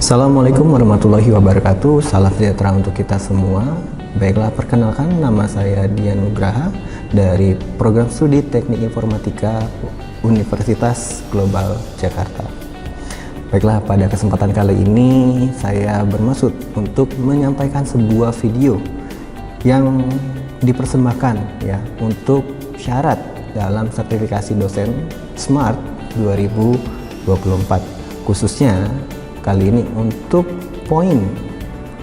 Assalamualaikum warahmatullahi wabarakatuh. Salam sejahtera untuk kita semua. Baiklah, perkenalkan, nama saya Dian Nugraha dari Program Studi Teknik Informatika Universitas Global Jakarta. Baiklah, pada kesempatan kali ini saya bermaksud untuk menyampaikan sebuah video yang dipersembahkan ya untuk syarat dalam sertifikasi dosen SMART 2024, khususnya kali ini untuk poin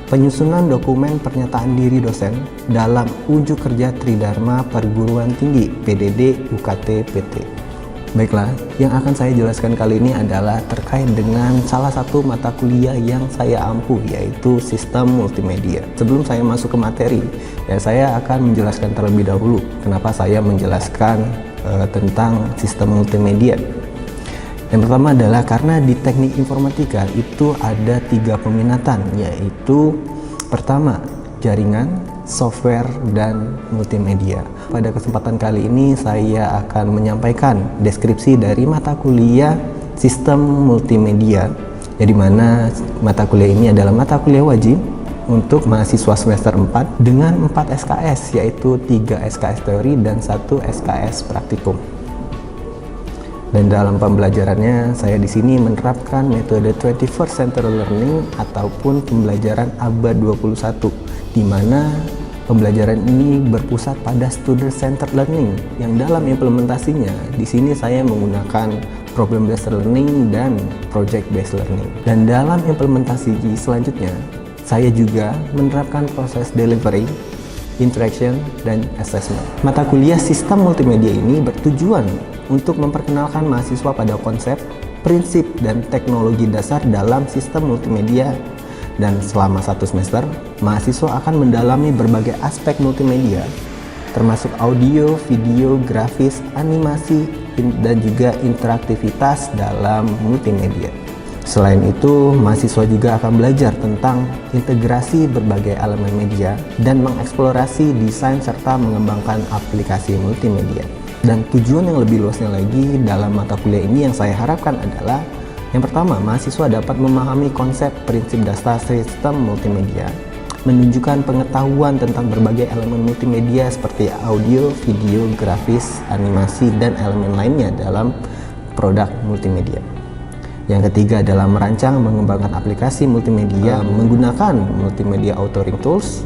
penyusunan dokumen pernyataan diri dosen dalam unjuk kerja Tridharma Perguruan Tinggi PDD UKT PT. Baiklah, yang akan saya jelaskan kali ini adalah terkait dengan salah satu mata kuliah yang saya ampuh, yaitu sistem multimedia. Sebelum saya masuk ke materi, ya saya akan menjelaskan terlebih dahulu kenapa saya menjelaskan tentang sistem multimedia. Yang pertama adalah karena di teknik informatika itu ada 3 peminatan, yaitu pertama jaringan, software, dan multimedia. Pada kesempatan kali ini saya akan menyampaikan deskripsi dari mata kuliah sistem multimedia, ya, di mana mata kuliah ini adalah mata kuliah wajib untuk mahasiswa semester 4 dengan 4 SKS, yaitu 3 SKS teori dan 1 SKS praktikum. Dan dalam pembelajarannya saya di sini menerapkan metode 21st Century Learning ataupun pembelajaran abad 21, di mana pembelajaran ini berpusat pada student centered learning yang dalam implementasinya di sini saya menggunakan problem based learning dan project based learning. Dan dalam implementasi selanjutnya saya juga menerapkan proses delivery, interaction, dan assessment. Mata kuliah sistem multimedia ini bertujuan untuk memperkenalkan mahasiswa pada konsep, prinsip, dan teknologi dasar dalam sistem multimedia. Dan selama 1 semester, mahasiswa akan mendalami berbagai aspek multimedia, termasuk audio, video, grafis, animasi, dan juga interaktivitas dalam multimedia. Selain itu, mahasiswa juga akan belajar tentang integrasi berbagai elemen media dan mengeksplorasi desain serta mengembangkan aplikasi multimedia. Dan tujuan yang lebih luasnya lagi dalam mata kuliah ini yang saya harapkan adalah yang pertama, mahasiswa dapat memahami konsep prinsip dasar sistem multimedia, menunjukkan pengetahuan tentang berbagai elemen multimedia seperti audio, video, grafis, animasi, dan elemen lainnya dalam produk multimedia. Yang ketiga adalah merancang mengembangkan aplikasi multimedia menggunakan multimedia authoring tools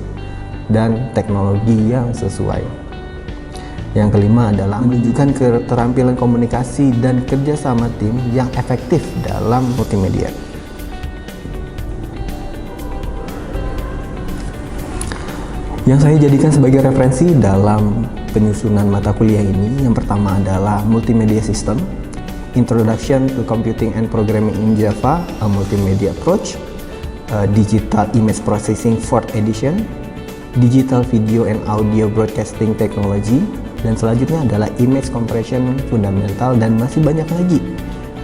dan teknologi yang sesuai. Yang kelima adalah menunjukkan keterampilan komunikasi dan kerjasama tim yang efektif dalam multimedia. Yang saya jadikan sebagai referensi dalam penyusunan mata kuliah ini, yang pertama adalah Multimedia System, Introduction to Computing and Programming in Java, a Multimedia Approach, Digital Image Processing 4th Edition, Digital Video and Audio Broadcasting Technology, dan selanjutnya adalah Image Compression Fundamental, dan masih banyak lagi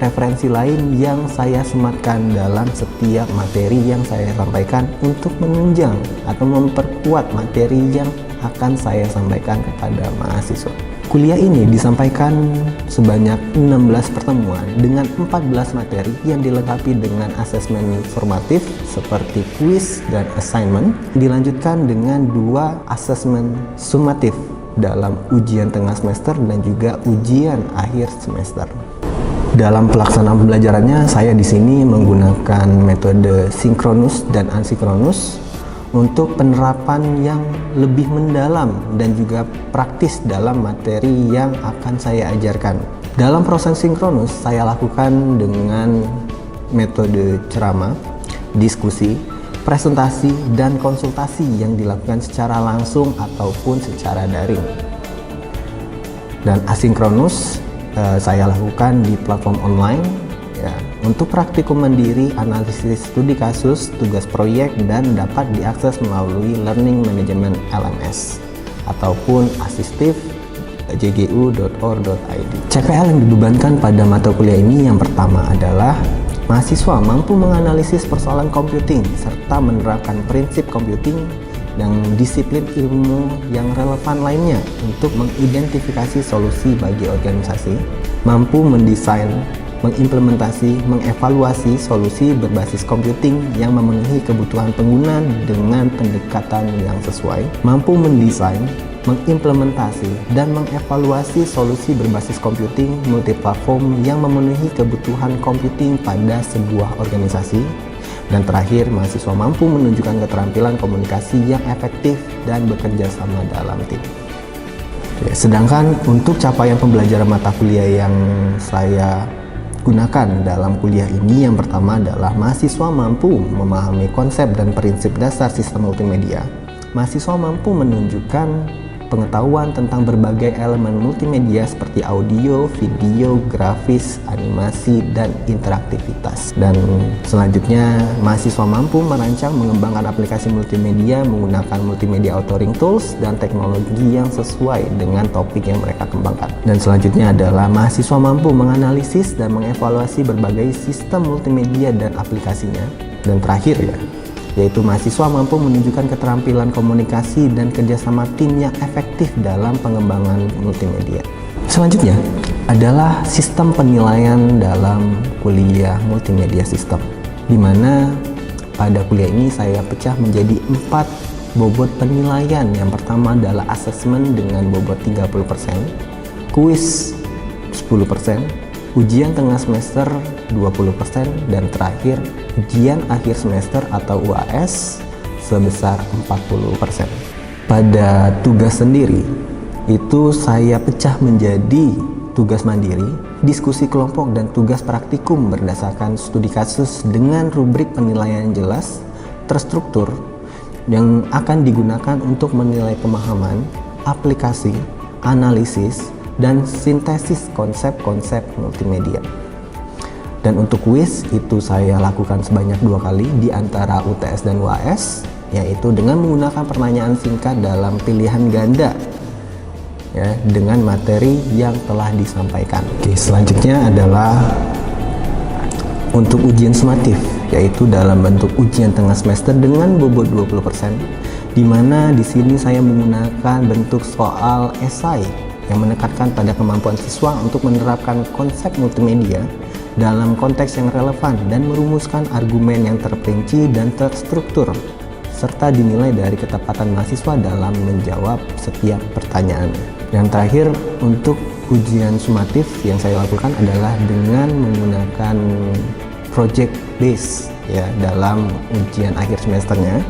referensi lain yang saya sematkan dalam setiap materi yang saya sampaikan untuk menunjang atau memperkuat materi yang akan saya sampaikan kepada mahasiswa. Kuliah ini disampaikan sebanyak 16 pertemuan dengan 14 materi yang dilengkapi dengan asesmen formatif seperti quiz dan assignment, dilanjutkan dengan 2 asesmen sumatif dalam ujian tengah semester dan juga ujian akhir semester. Dalam pelaksanaan pembelajarannya, saya di sini menggunakan metode sinkronus dan asinkronus untuk penerapan yang lebih mendalam dan juga praktis dalam materi yang akan saya ajarkan. Dalam proses sinkronus, saya lakukan dengan metode ceramah, diskusi, presentasi, dan konsultasi yang dilakukan secara langsung ataupun secara daring. Dan asinkronus saya lakukan di platform online ya, untuk praktikum mandiri, analisis studi kasus, tugas proyek, dan dapat diakses melalui Learning Management LMS ataupun assistive.jgu.or.id. CPL yang dibebankan pada mata kuliah ini yang pertama adalah mahasiswa mampu menganalisis persoalan computing serta menerapkan prinsip computing dan disiplin ilmu yang relevan lainnya untuk mengidentifikasi solusi bagi organisasi, mampu mendesain, mengimplementasi, mengevaluasi solusi berbasis computing yang memenuhi kebutuhan pengguna dengan pendekatan yang sesuai, mampu mendesain, mengimplementasi, dan mengevaluasi solusi berbasis computing multiplatform yang memenuhi kebutuhan computing pada sebuah organisasi. Dan terakhir, mahasiswa mampu menunjukkan keterampilan komunikasi yang efektif dan bekerja sama dalam tim. Sedangkan untuk capaian pembelajaran mata kuliah yang saya gunakan dalam kuliah ini, yang pertama adalah mahasiswa mampu memahami konsep dan prinsip dasar sistem multimedia. Mahasiswa mampu menunjukkan pengetahuan tentang berbagai elemen multimedia seperti audio, video, grafis, animasi, dan interaktivitas. Dan selanjutnya, mahasiswa mampu merancang mengembangkan aplikasi multimedia menggunakan multimedia authoring tools dan teknologi yang sesuai dengan topik yang mereka kembangkan. Dan selanjutnya adalah mahasiswa mampu menganalisis dan mengevaluasi berbagai sistem multimedia dan aplikasinya. Dan terakhir yaitu mahasiswa mampu menunjukkan keterampilan komunikasi dan kerjasama tim yang efektif dalam pengembangan multimedia. Selanjutnya adalah sistem penilaian dalam kuliah multimedia sistem, di mana pada kuliah ini saya pecah menjadi 4 bobot penilaian. Yang pertama adalah assessment dengan bobot 30%, kuis 10%, ujian tengah semester 20%, dan terakhir ujian akhir semester atau UAS sebesar 40%. Pada tugas sendiri itu saya pecah menjadi tugas mandiri, diskusi kelompok, dan tugas praktikum berdasarkan studi kasus dengan rubrik penilaian jelas, terstruktur, yang akan digunakan untuk menilai pemahaman, aplikasi, analisis, dan sintesis konsep-konsep multimedia. Dan untuk kuis itu saya lakukan sebanyak 2 kali di antara UTS dan UAS, yaitu dengan menggunakan pertanyaan singkat dalam pilihan ganda dengan materi yang telah disampaikan. Oke, selanjutnya adalah untuk ujian sumatif, yaitu dalam bentuk ujian tengah semester dengan bobot 20%, di mana di sini saya menggunakan bentuk soal esai yang menekankan pada kemampuan siswa untuk menerapkan konsep multimedia dalam konteks yang relevan dan merumuskan argumen yang terperinci dan terstruktur, serta dinilai dari ketepatan mahasiswa dalam menjawab setiap pertanyaan. Yang terakhir, untuk ujian sumatif yang saya lakukan adalah dengan menggunakan project base dalam ujian akhir semesternya,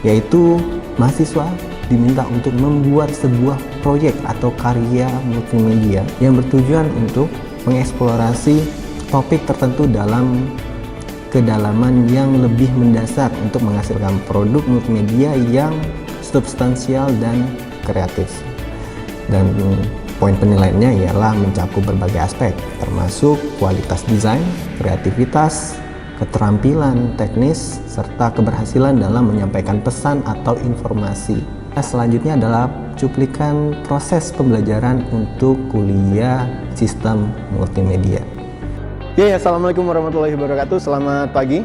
yaitu mahasiswa diminta untuk membuat sebuah proyek atau karya multimedia yang bertujuan untuk mengeksplorasi topik tertentu dalam kedalaman yang lebih mendasar untuk menghasilkan produk multimedia yang substansial dan kreatif. Dan poin penilaiannya ialah mencakup berbagai aspek, termasuk kualitas desain, kreativitas, keterampilan teknis, serta keberhasilan dalam menyampaikan pesan atau informasi. Selanjutnya adalah cuplikan proses pembelajaran untuk kuliah sistem multimedia. Assalamualaikum warahmatullahi wabarakatuh. Selamat pagi.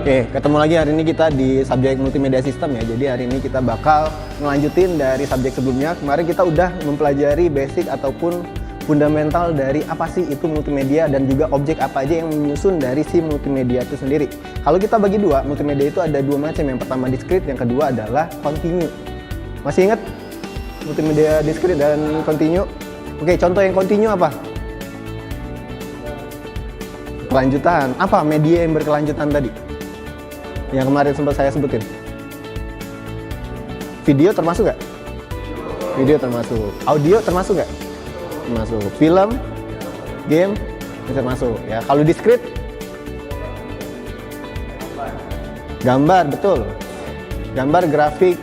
Ketemu lagi hari ini kita di subjek multimedia sistem ya. Jadi hari ini kita bakal ngelanjutin dari subjek sebelumnya. Kemarin kita udah mempelajari basic ataupun fundamental dari apa sih itu multimedia dan juga objek apa aja yang menyusun dari si multimedia itu sendiri. Kalau kita bagi dua, multimedia itu ada 2 macam. Yang pertama discrete, yang kedua adalah continue. Masih ingat multimedia discrete dan continue? Oke, contoh yang continue apa? Kelanjutan. Apa media yang berkelanjutan tadi? Yang kemarin sempat saya sebutin. Video termasuk nggak? Video termasuk. Audio termasuk nggak? Termasuk. Film, game, termasuk. Ya, kalau discrete, gambar, betul. Gambar, grafik,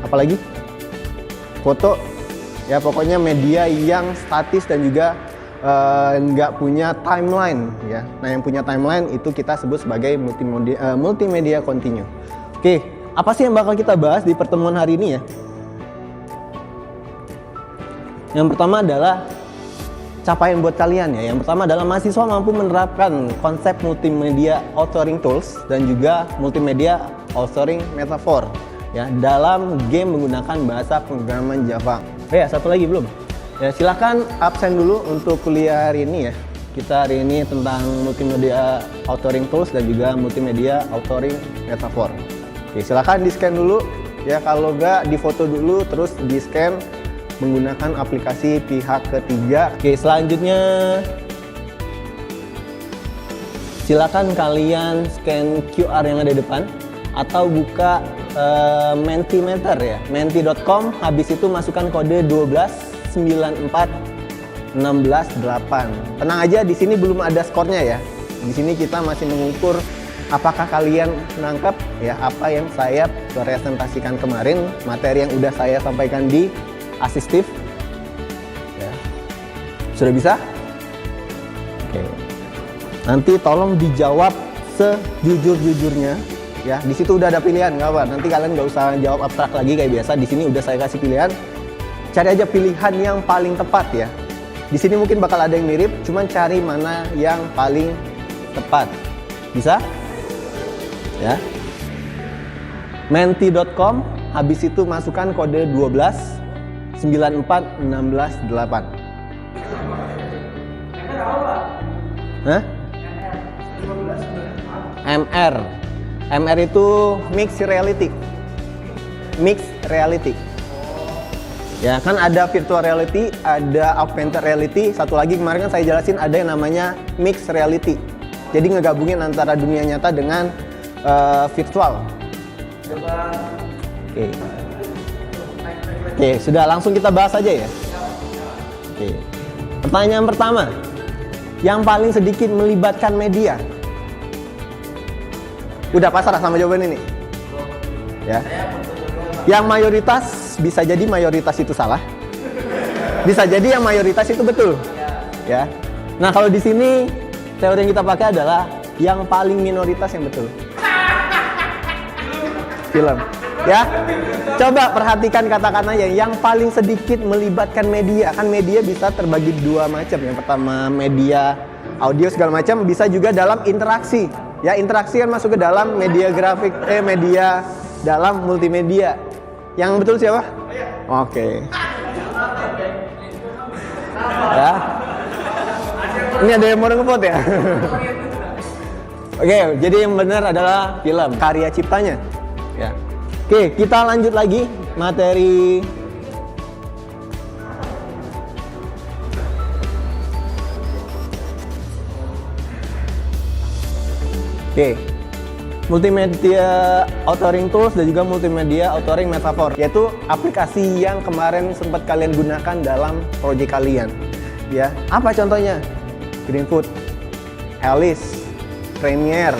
apalagi? Foto. Ya, pokoknya media yang statis dan juga nggak punya timeline ya. Nah, yang punya timeline itu kita sebut sebagai multimedia continue. Oke, apa sih yang bakal kita bahas di pertemuan hari ini ya? Yang pertama adalah capaian buat kalian ya. Yang pertama adalah mahasiswa mampu menerapkan konsep multimedia authoring tools dan juga multimedia authoring metaphor ya dalam game menggunakan bahasa pemrograman Java. Satu lagi belum. Ya, silakan absen dulu untuk kuliah hari ini ya. Kita hari ini tentang multimedia authoring tools dan juga multimedia authoring metafor. Oke, silakan di-scan dulu ya, kalau nggak difoto dulu terus di-scan menggunakan aplikasi pihak ketiga. Oke, selanjutnya silakan kalian scan QR yang ada di depan atau buka Mentimeter ya, menti.com, habis itu masukkan kode 12 94 16 8. Tenang aja, di sini belum ada skornya ya. Di sini kita masih mengukur apakah kalian menangkap ya apa yang saya presentasikan kemarin, materi yang udah saya sampaikan di asistif. Ya. Sudah bisa? Oke. Nanti tolong dijawab sejujur-jujurnya. Ya, di situ udah ada pilihan, nggak apa. Nanti kalian nggak usah jawab abstrak lagi kayak biasa. Di sini udah saya kasih pilihan. Cari aja pilihan yang paling tepat ya. Di sini mungkin bakal ada yang mirip, cuman cari mana yang paling tepat. Bisa? Ya. Menti.com, habis itu masukkan kode 12 94 16 8. Hah? MR. MR itu mixed reality. Mixed reality. Ya, kan ada virtual reality, ada augmented reality, satu lagi kemarin kan saya jelasin ada yang namanya mixed reality. Jadi ngegabungin antara dunia nyata dengan virtual. Oke. Oke, sudah langsung kita bahas aja ya. Oke. Pertanyaan pertama. Yang paling sedikit melibatkan media. Udah pasrah sama jawaban ini? Ya. Yang mayoritas, bisa jadi mayoritas itu salah. Bisa jadi yang mayoritas itu betul. Ya. Nah, kalau di sini teori yang kita pakai adalah yang paling minoritas yang betul. Film. Ya. Coba perhatikan kata-katanya, yang paling sedikit melibatkan media. Kan media bisa terbagi dua macam. Yang pertama media audio segala macam, bisa juga dalam interaksi. Ya, interaksi kan masuk ke dalam media grafik, media dalam multimedia. Yang betul siapa? Oke. Ya. Ini ada yang mau nge-vote ya? Oke, jadi yang benar adalah film, karya ciptanya. Ya. Oke, kita lanjut lagi materi. Oke, multimedia authoring tools dan juga multimedia authoring metafor, yaitu aplikasi yang kemarin sempat kalian gunakan dalam proyek kalian. Ya, apa contohnya? Greenfoot, Alice, Premiere,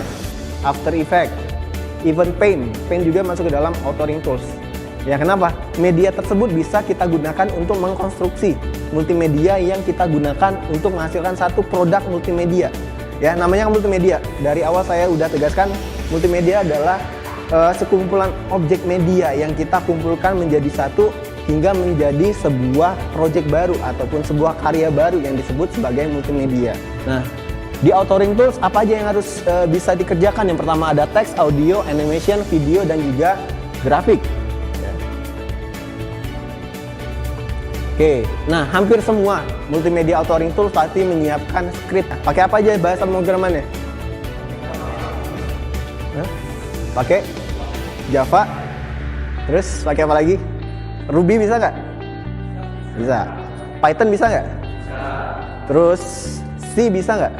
After Effects, even Paint. Paint juga masuk ke dalam authoring tools. Ya, kenapa? Media tersebut bisa kita gunakan untuk mengkonstruksi multimedia yang kita gunakan untuk menghasilkan satu produk multimedia. Ya, namanya multimedia. Dari awal saya udah tegaskan, multimedia adalah sekumpulan objek media yang kita kumpulkan menjadi satu hingga menjadi sebuah proyek baru ataupun sebuah karya baru yang disebut sebagai multimedia. Nah, di authoring tools apa aja yang harus bisa dikerjakan? Yang pertama ada teks, audio, animation, video, dan juga grafik. Oke, nah hampir semua multimedia authoring tools pasti menyiapkan script. Pakai apa aja bahasa pemrogramannya? Pakai Java. Terus pakai apa lagi? Ruby bisa nggak? Bisa. Python bisa nggak? Terus C bisa nggak?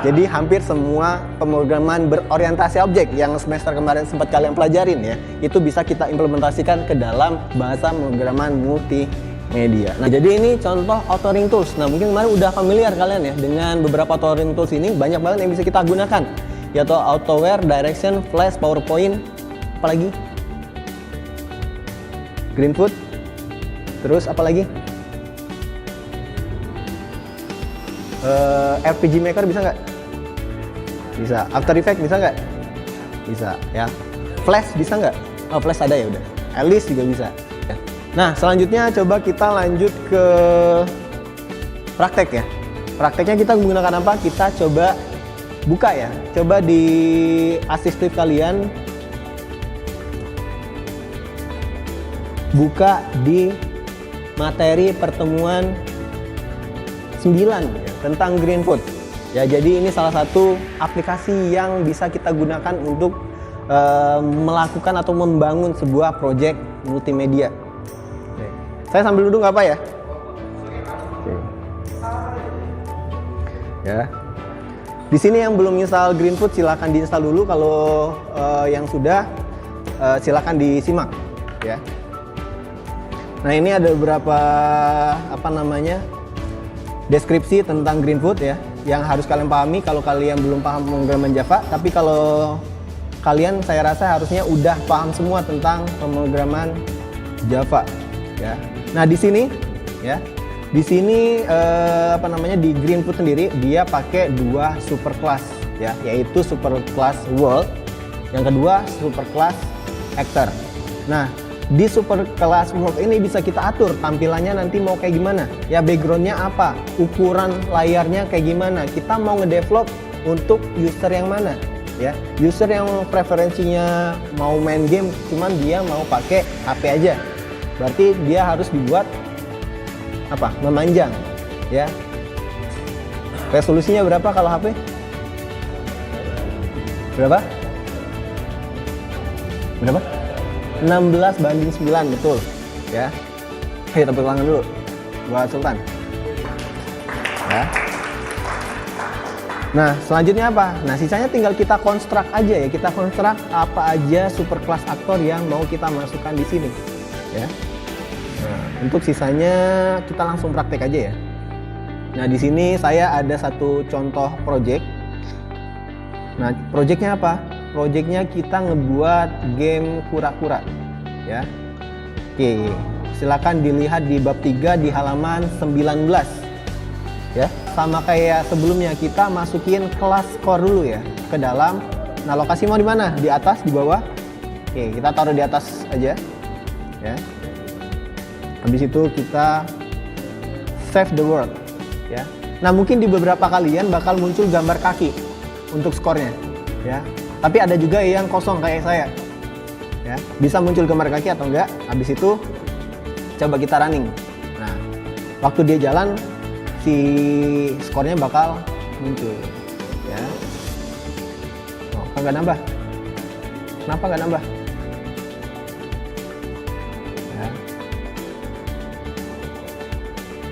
Jadi hampir semua pemrograman berorientasi objek yang semester kemarin sempat kalian pelajarin ya, itu bisa kita implementasikan ke dalam bahasa pemrograman multimedia. Nah, jadi ini contoh authoring tools. Nah, mungkin kemarin udah familiar kalian ya dengan beberapa authoring tools ini, banyak banget yang bisa kita gunakan, yaitu Autoware, Direction, Flash, PowerPoint, apalagi Greenfoot, terus apalagi RPG Maker bisa nggak? Bisa. After Effects bisa nggak? Bisa ya. Flash bisa nggak? Oh, Flash ada ya udah. Alice juga bisa. Nah, selanjutnya coba kita lanjut ke praktek ya. Prakteknya kita menggunakan apa? Kita coba buka ya. Coba di asistif kalian buka di materi pertemuan 9 ya, tentang Greenfood. Ya, jadi ini salah satu aplikasi yang bisa kita gunakan untuk melakukan atau membangun sebuah proyek multimedia. Oke. Saya sambil duduk nggak apa ya? Oke. Ya. Di sini yang belum install Greenfood silahkan diinstal dulu. Kalau yang sudah silahkan disimak. Ya. Nah, ini ada beberapa deskripsi tentang Greenfood ya, yang harus kalian pahami kalau kalian belum paham pemrograman Java. Tapi kalau kalian, saya rasa harusnya udah paham semua tentang pemrograman Java ya. Nah, di sini ya, di Greenfood sendiri dia pakai 2 superclass ya, yaitu superclass world, yang kedua superclass actor. Nah, di superclass world ini bisa kita atur tampilannya nanti mau kayak gimana ya, backgroundnya apa, ukuran layarnya kayak gimana, kita mau ngedevelop untuk user yang mana ya. User yang preferensinya mau main game cuman dia mau pakai HP aja, berarti dia harus dibuat memanjang ya. Resolusinya berapa kalau HP? Berapa? 16:9, betul ya. Ayo tepuk tangan dulu buat Sultan ya. Nah, selanjutnya apa? Nah, sisanya tinggal kita konstruk aja ya. Kita konstruk apa aja superclass aktor yang mau kita masukkan di sini ya. Nah, untuk sisanya kita langsung praktek aja ya. Nah, di sini saya ada satu contoh project. Nah, projectnya apa? Projectnya kita ngebuat game kura-kura ya. Oke, silakan dilihat di bab 3 di halaman 19 ya. Sama kayak sebelumnya, kita masukin kelas core dulu ya ke dalam. Nah, lokasi mau di mana? Di atas, di bawah? Oke, kita taruh di atas aja ya. Habis itu kita save the world ya. Nah, mungkin di beberapa kalian bakal muncul gambar kaki untuk skornya ya. Tapi ada juga yang kosong kayak saya ya. Bisa muncul gambar kaki atau enggak. Habis itu coba kita running. Nah, waktu dia jalan si skornya bakal muncul ya. Oh, kan nggak nambah? Kenapa nggak nambah? Ya.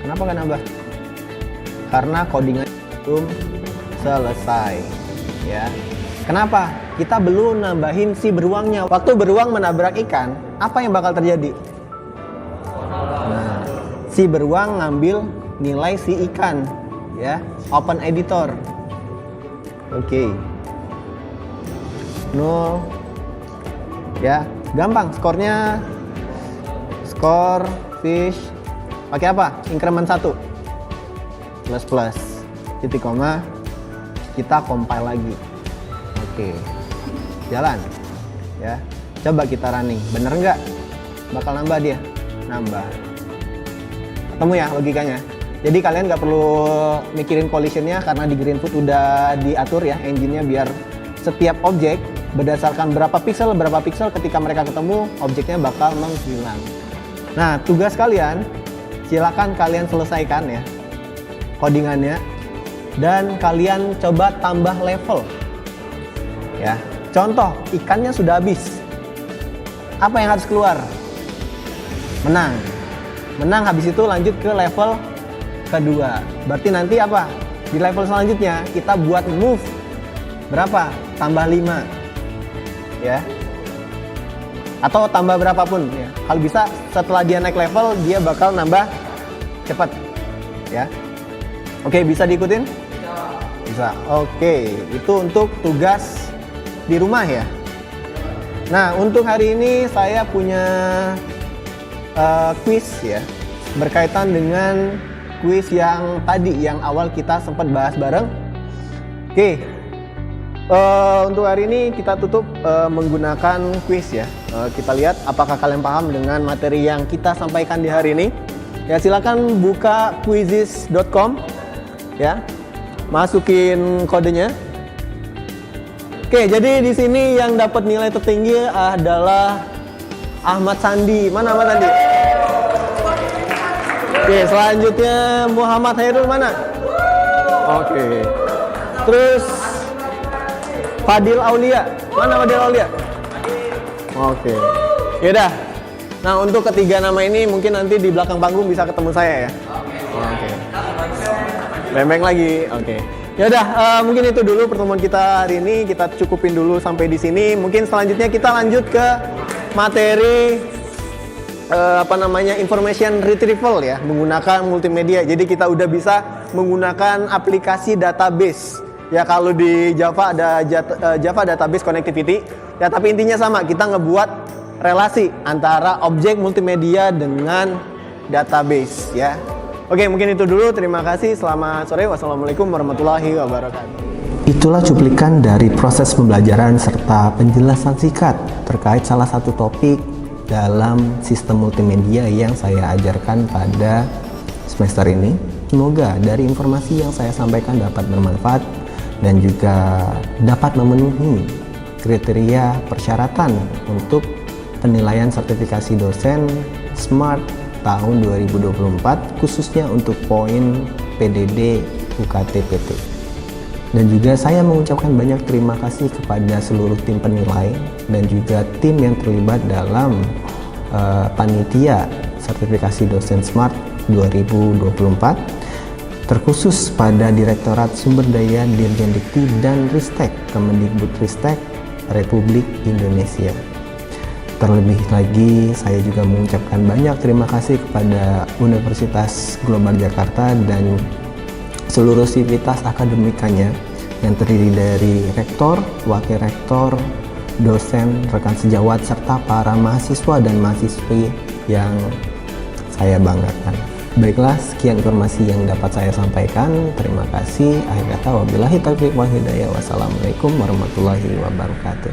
Kenapa nggak nambah? Karena codingan belum selesai ya. Kenapa? Kita belum nambahin si beruangnya. Waktu beruang menabrak ikan, apa yang bakal terjadi? Nah, si beruang ngambil nilai si ikan ya. Open editor. Oke. 0 ya, gampang skornya. Skor fish pakai apa? Increment 1 plus titik koma, kita compile lagi. Oke, jalan ya. Coba kita running, bener nggak? Bakal nambah dia? Nambah. Ketemu ya logikanya? Jadi kalian nggak perlu mikirin collisionnya, karena di Greenfood udah diatur ya engine-nya biar setiap objek berdasarkan berapa pixel ketika mereka ketemu, objeknya bakal menghilang. Nah, tugas kalian silakan kalian selesaikan ya codingannya, dan kalian coba tambah level ya. Contoh, ikannya sudah habis, apa yang harus keluar? Menang, habis itu lanjut ke level kedua. Berarti nanti apa? Di level selanjutnya kita buat move berapa? Tambah 5 ya, atau tambah berapapun ya. Kalau bisa setelah dia naik level dia bakal nambah cepat ya. Oke, bisa diikutin? Bisa. Oke, itu untuk tugas di rumah ya. Nah, untuk hari ini saya punya quiz ya, berkaitan dengan quiz yang tadi, yang awal kita sempat bahas bareng. Oke, untuk hari ini kita tutup menggunakan quiz ya. Kita lihat apakah kalian paham dengan materi yang kita sampaikan di hari ini. Ya, silakan buka quizizz.com ya, masukin kodenya. Oke, jadi di sini yang dapat nilai tertinggi adalah Ahmad Sandi. Mana Ahmad Sandi? Oke, selanjutnya Muhammad Hairul mana? Oke. Terus Fadil Aulia. Mana Fadil Aulia? Oke. Yaudah. Nah, untuk ketiga nama ini mungkin nanti di belakang panggung bisa ketemu saya ya. Oke. Bembeng lagi. Oke. Yaudah, mungkin itu dulu pertemuan kita hari ini. Kita cukupin dulu sampai di sini. Mungkin selanjutnya kita lanjut ke materi information retrieval ya, menggunakan multimedia. Jadi kita udah bisa menggunakan aplikasi database. Ya, kalau di Java ada Java Database Connectivity. Ya, tapi intinya sama, kita ngebuat relasi antara objek multimedia dengan database ya. Oke, mungkin itu dulu. Terima kasih. Selamat sore. Wassalamualaikum warahmatullahi wabarakatuh. Itulah cuplikan dari proses pembelajaran serta penjelasan singkat terkait salah satu topik dalam sistem multimedia yang saya ajarkan pada semester ini. Semoga dari informasi yang saya sampaikan dapat bermanfaat dan juga dapat memenuhi kriteria persyaratan untuk penilaian sertifikasi dosen SMART tahun 2024, khususnya untuk poin PDD UKT-PT. Dan juga saya mengucapkan banyak terima kasih kepada seluruh tim penilai dan juga tim yang terlibat dalam panitia sertifikasi dosen SMART 2024, terkhusus pada Direktorat Sumber Daya Dirjen Dikti dan Ristek Kemendikbudristek Republik Indonesia. Terlebih lagi, saya juga mengucapkan banyak terima kasih kepada Universitas Global Jakarta dan seluruh sivitas akademikanya yang terdiri dari rektor, wakil rektor, dosen, rekan sejawat, serta para mahasiswa dan mahasiswi yang saya banggakan. Baiklah, sekian informasi yang dapat saya sampaikan. Terima kasih. Akhir kata, wabillahi taufiq wal hidayah. Wassalamualaikum warahmatullahi wabarakatuh.